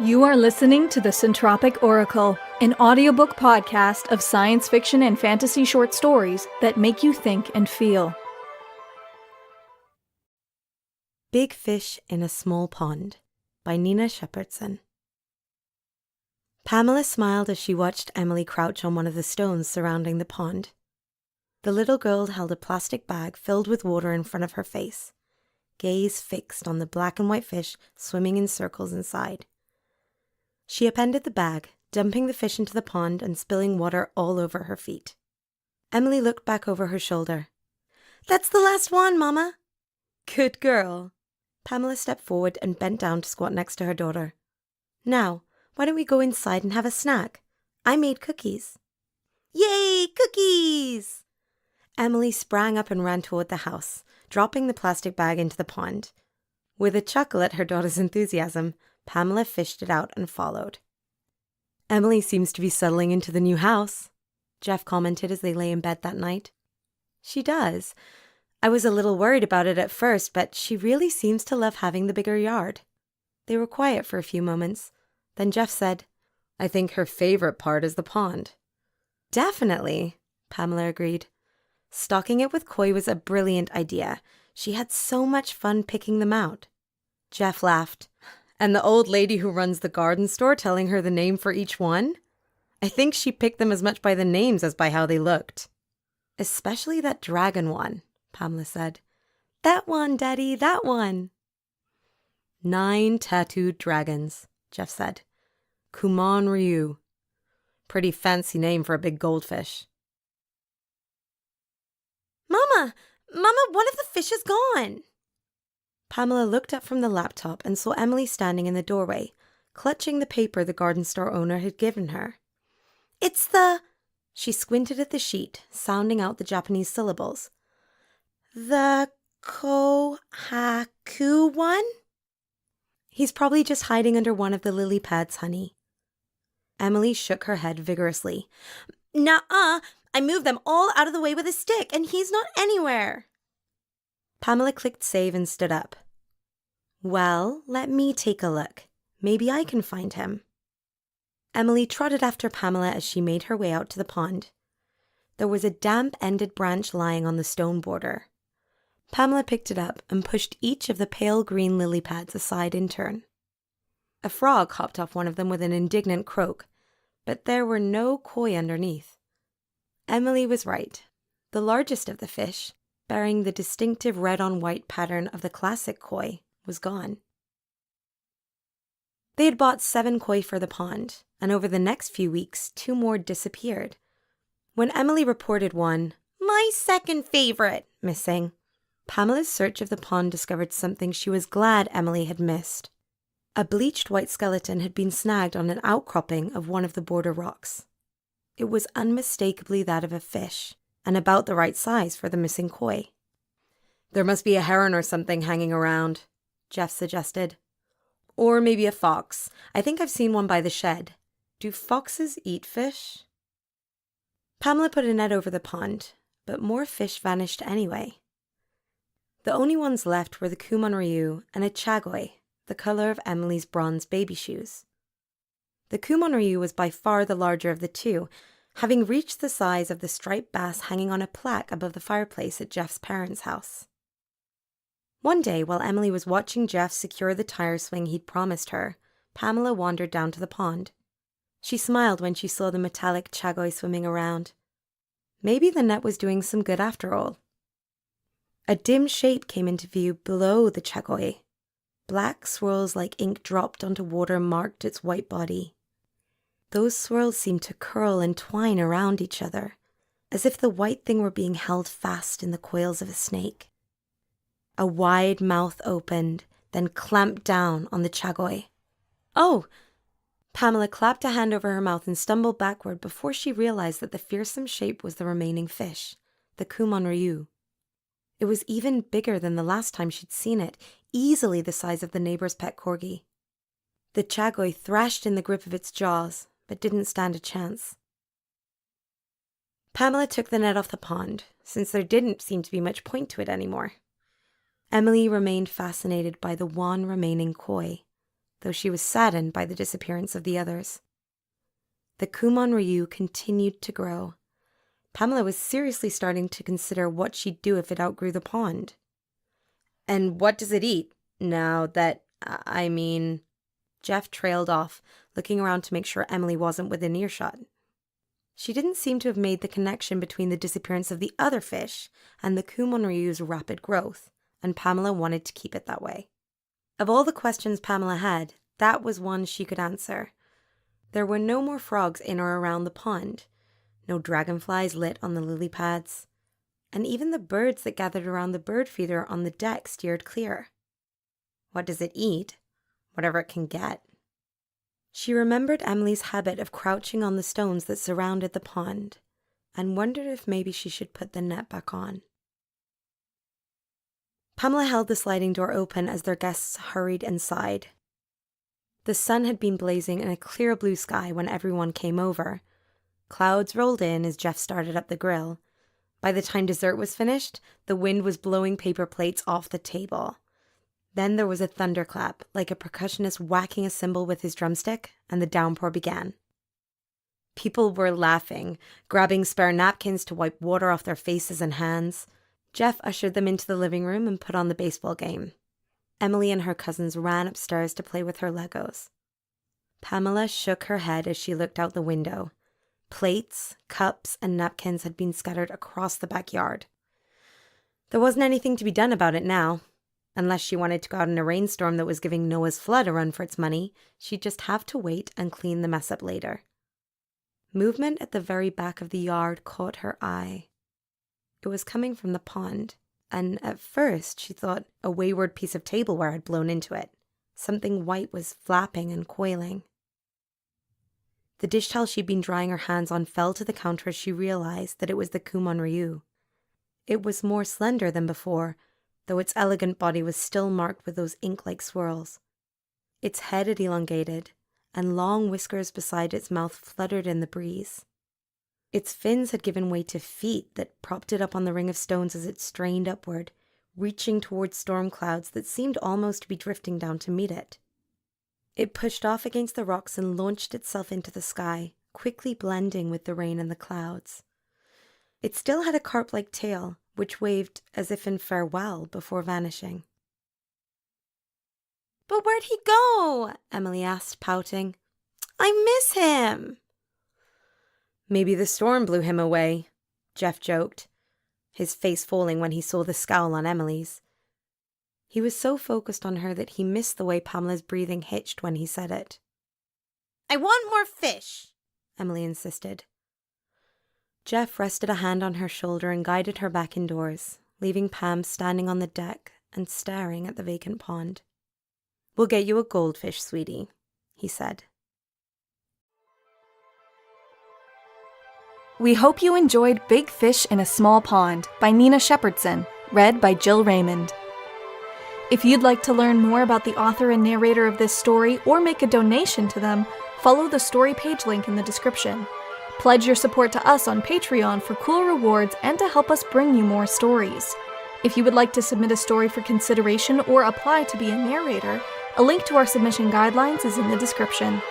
You are listening to the Centropic Oracle, an audiobook podcast of science fiction and fantasy short stories that make you think and feel. Big Fish in a Small Pond by Nina Shepardson. Pamela smiled as she watched Emily crouch on one of the stones surrounding the pond. The little girl held a plastic bag filled with water in front of her face, gaze fixed on the black and white fish swimming in circles inside. She appended the bag, dumping the fish into the pond and spilling water all over her feet. Emily looked back over her shoulder. "That's the last one, Mama." "Good girl." Pamela stepped forward and bent down to squat next to her daughter. "Now, why don't we go inside and have a snack? I made cookies." "Yay, cookies!" Emily sprang up and ran toward the house, dropping the plastic bag into the pond. With a chuckle at her daughter's enthusiasm, Pamela fished it out and followed. "Emily seems to be settling into the new house," Jeff commented as they lay in bed that night. "She does. I was a little worried about it at first, but she really seems to love having the bigger yard." They were quiet for a few moments. Then Jeff said, "I think her favorite part is the pond." "Definitely," Pamela agreed. Stocking it with koi was a brilliant idea. She had so much fun picking them out. Jeff laughed. "And the old lady who runs the garden store telling her the name for each one? I think she picked them as much by the names as by how they looked." "Especially that dragon one," Pamela said. "That one, Daddy, that one." 9 tattooed dragons, Jeff said. Kumon Ryu. Pretty fancy name for a big goldfish. Mama, one of the fish is gone." Pamela looked up from the laptop and saw Emily standing in the doorway, clutching the paper the garden store owner had given her. "It's the..." She squinted at the sheet, sounding out the Japanese syllables. "The Kohaku one?" "He's probably just hiding under one of the lily pads, honey." Emily shook her head vigorously. "Nuh-uh, I moved them all out of the way with a stick, and he's not anywhere." Pamela clicked save and stood up. "Well, let me take a look. Maybe I can find him." Emily trotted after Pamela as she made her way out to the pond. There was a damp-ended branch lying on the stone border. Pamela picked it up and pushed each of the pale green lily pads aside in turn. A frog hopped off one of them with an indignant croak, but there were no koi underneath. Emily was right. The largest of the fish, bearing the distinctive red-on-white pattern of the classic koi, was gone. They had bought 7 koi for the pond, and over the next few weeks, 2 more disappeared. When Emily reported one, "My second favorite," missing, Pamela's search of the pond discovered something she was glad Emily had missed. A bleached white skeleton had been snagged on an outcropping of one of the border rocks. It was unmistakably that of a fish, and about the right size for the missing koi. "There must be a heron or something hanging around," Jeff suggested. "Or maybe a fox. I think I've seen one by the shed. Do foxes eat fish?" Pamela put a net over the pond, but more fish vanished anyway. The only ones left were the Kumon Ryu and a chagoi, the color of Emily's bronze baby shoes. The Kumon Ryu was by far the larger of the two, having reached the size of the striped bass hanging on a plaque above the fireplace at Jeff's parents' house. One day, while Emily was watching Jeff secure the tire swing he'd promised her, Pamela wandered down to the pond. She smiled when she saw the metallic chagoi swimming around. Maybe the net was doing some good after all. A dim shape came into view below the chagoi. Black swirls like ink dropped onto water marked its white body. Those swirls seemed to curl and twine around each other, as if the white thing were being held fast in the coils of a snake. A wide mouth opened, then clamped down on the chagoi. "Oh!" Pamela clapped a hand over her mouth and stumbled backward before she realized that the fearsome shape was the remaining fish, the Kumon Ryu. It was even bigger than the last time she'd seen it, easily the size of the neighbor's pet corgi. The chagoi thrashed in the grip of its jaws, but didn't stand a chance. Pamela took the net off the pond, since there didn't seem to be much point to it anymore. Emily remained fascinated by the one remaining koi, though she was saddened by the disappearance of the others. The Kumon Ryu continued to grow. Pamela was seriously starting to consider what she'd do if it outgrew the pond. "And what does it eat? Now that, Jeff trailed off, looking around to make sure Emily wasn't within earshot. She didn't seem to have made the connection between the disappearance of the other fish and the Kumon Ryu's rapid growth, and Pamela wanted to keep it that way. Of all the questions Pamela had, that was one she could answer. There were no more frogs in or around the pond, no dragonflies lit on the lily pads, and even the birds that gathered around the bird feeder on the deck steered clear. What does it eat? Whatever it can get. She remembered Emily's habit of crouching on the stones that surrounded the pond, and wondered if maybe she should put the net back on. Pamela held the sliding door open as their guests hurried inside. The sun had been blazing in a clear blue sky when everyone came over. Clouds rolled in as Jeff started up the grill. By the time dessert was finished, the wind was blowing paper plates off the table. Then there was a thunderclap, like a percussionist whacking a cymbal with his drumstick, and the downpour began. People were laughing, grabbing spare napkins to wipe water off their faces and hands. Jeff ushered them into the living room and put on the baseball game. Emily and her cousins ran upstairs to play with her Legos. Pamela shook her head as she looked out the window. Plates, cups, and napkins had been scattered across the backyard. There wasn't anything to be done about it now. Unless she wanted to go out in a rainstorm that was giving Noah's Flood a run for its money, she'd just have to wait and clean the mess up later. Movement at the very back of the yard caught her eye. It was coming from the pond, and at first she thought a wayward piece of tableware had blown into it. Something white was flapping and coiling. The dish towel she'd been drying her hands on fell to the counter as she realized that it was the Kumon Ryu. It was more slender than before, though its elegant body was still marked with those ink-like swirls. Its head had elongated, and long whiskers beside its mouth fluttered in the breeze. Its fins had given way to feet that propped it up on the ring of stones as it strained upward, reaching towards storm clouds that seemed almost to be drifting down to meet it. It pushed off against the rocks and launched itself into the sky, quickly blending with the rain and the clouds. It still had a carp-like tail, which waved as if in farewell before vanishing. "But where'd he go?" Emily asked, pouting. "I miss him." "Maybe the storm blew him away," Jeff joked, his face falling when he saw the scowl on Emily's. He was so focused on her that he missed the way Pamela's breathing hitched when he said it. "I want more fish," Emily insisted. Jeff rested a hand on her shoulder and guided her back indoors, leaving Pam standing on the deck and staring at the vacant pond. "We'll get you a goldfish, sweetie," he said. We hope you enjoyed Big Fish in a Small Pond by Nina Shepardson, read by Jill Raymond. If you'd like to learn more about the author and narrator of this story or make a donation to them, follow the story page link in the description. Pledge your support to us on Patreon for cool rewards and to help us bring you more stories. If you would like to submit a story for consideration or apply to be a narrator, a link to our submission guidelines is in the description.